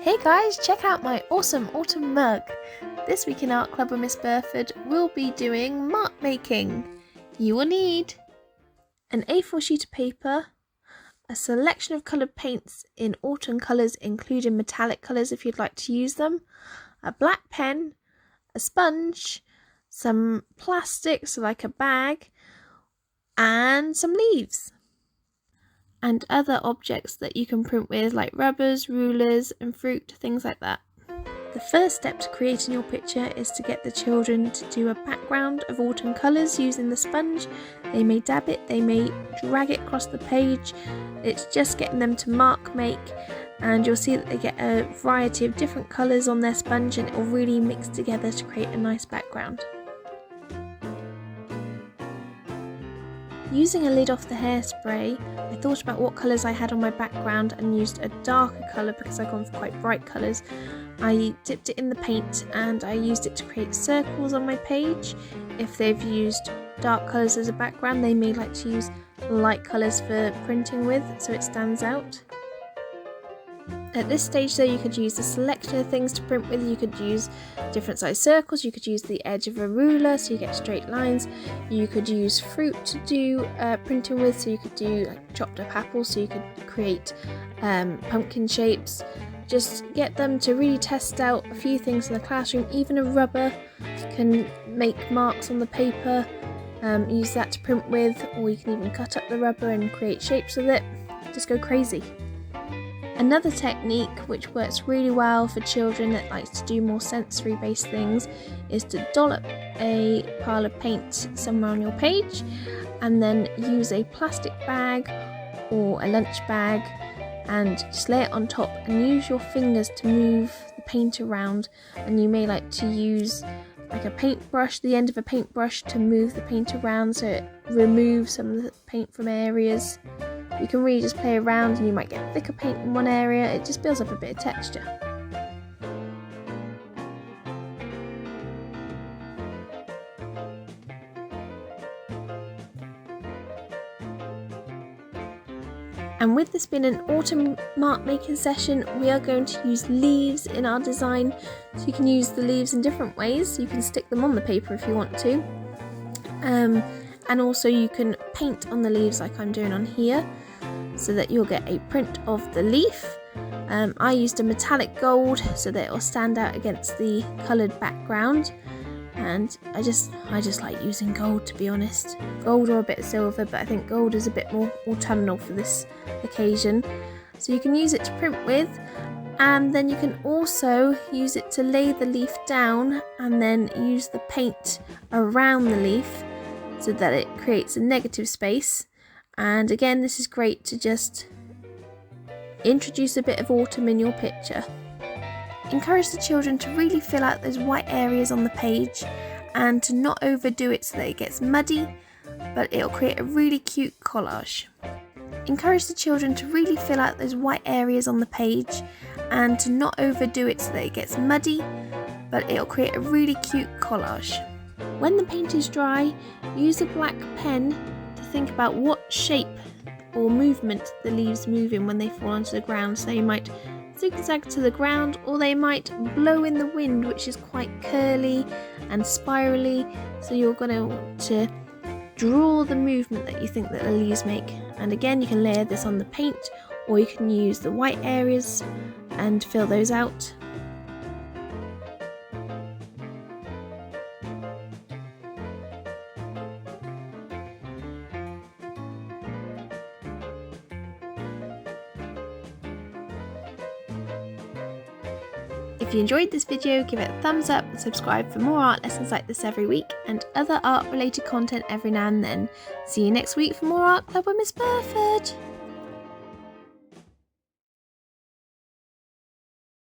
Hey guys, check out my awesome autumn mug. This week in Art Club with Miss Burford, we'll be doing mark making. You will need an A4 sheet of paper, a selection of coloured paints in autumn colours including metallic colours if you'd like to use them, a black pen, a sponge, some plastic so like a bag, and some leaves. And other objects that you can print with like rubbers, rulers and fruit, things like that. The first step to creating your picture is to get the children to do a background of autumn colours using the sponge. They may dab it, they may drag it across the page. It's just getting them to mark make, and you'll see that they get a variety of different colours on their sponge and it will really mix together to create a nice background. Using a lid off the hairspray, I thought about what colours I had on my background and used a darker colour because I've gone for quite bright colours. I dipped it in the paint and I used it to create circles on my page. If they've used dark colours as a background, they may like to use light colours for printing with so it stands out. At this stage though, you could use a selection of things to print with. You could use different size circles, you could use the edge of a ruler so you get straight lines, you could use fruit to do printing with, so you could do like chopped up apples so you could create pumpkin shapes. Just get them to really test out a few things in the classroom. Even a rubber can make marks on the paper, use that to print with, or you can even cut up the rubber and create shapes with it. Just go crazy. Another technique which works really well for children that likes to do more sensory based things is to dollop a pile of paint somewhere on your page and then use a plastic bag or a lunch bag and just lay it on top and use your fingers to move the paint around. And you may like to use like a paintbrush, the end of a paintbrush, to move the paint around so it removes some of the paint from areas. You can really just play around and you might get thicker paint in one area. It just builds up a bit of texture. And with this being an autumn mark making session, we are going to use leaves in our design. So you can use the leaves in different ways. You can stick them on the paper if you want to. And also you can paint on the leaves like I'm doing on here, so that you'll get a print of the leaf. I used a metallic gold so that it will stand out against the coloured background, and I just like using gold, to be honest. Gold or a bit of silver, but I think gold is a bit more autumnal for this occasion. So you can use it to print with, and then you can also use it to lay the leaf down and then use the paint around the leaf so that it creates a negative space. And again, this is great to just introduce a bit of autumn in your picture. Encourage the children to really fill out those white areas on the page and to not overdo it so that it gets muddy, but it'll create a really cute collage. Encourage the children to really fill out those white areas on the page and to not overdo it so that it gets muddy, but it'll create a really cute collage. When the paint is dry, use a black pen to think about what shape or movement the leaves move in when they fall onto the ground. So they might zigzag to the ground, or they might blow in the wind, which is quite curly and spirally. So you're going to want to draw the movement that you think that the leaves make. And again, you can layer this on the paint, or you can use the white areas and fill those out. If you enjoyed this video, give it a thumbs up and subscribe for more art lessons like this every week and other art related content every now and then. See you next week for more Art Club with Miss Burford.